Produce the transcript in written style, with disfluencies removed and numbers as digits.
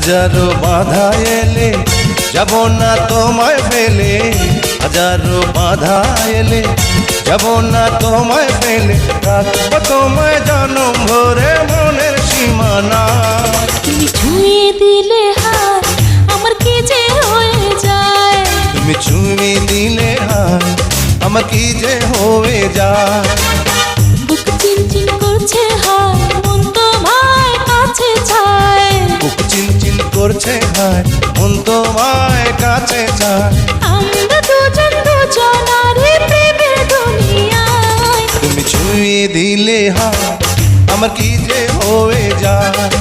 হাজারো বাধা এলে যাব না তোমায় ফেলে, হাজারো বাধা এলে যাব না তোমায় ফেলে, রাখবো তোমায় জনম ভরে মনের সীমানা। তুমি ছুঁয়ে দিলে হাত আমার কি যে হয়ে যায়, তুমি ছুঁয়ে দিলে হাত আমার কি যে হয়ে যায়। বুক চিনচিন করছে হায় মন তোমায় কাছে চায়, বুক চিনচিন করছে হায় মন তোমায় কাছে যায়। আমরা দুজন দুজনারই প্রেমের দুনিয়ায়। তুমি ছুঁয়ে দিলে হাত আমার কি যে হয়ে যায়।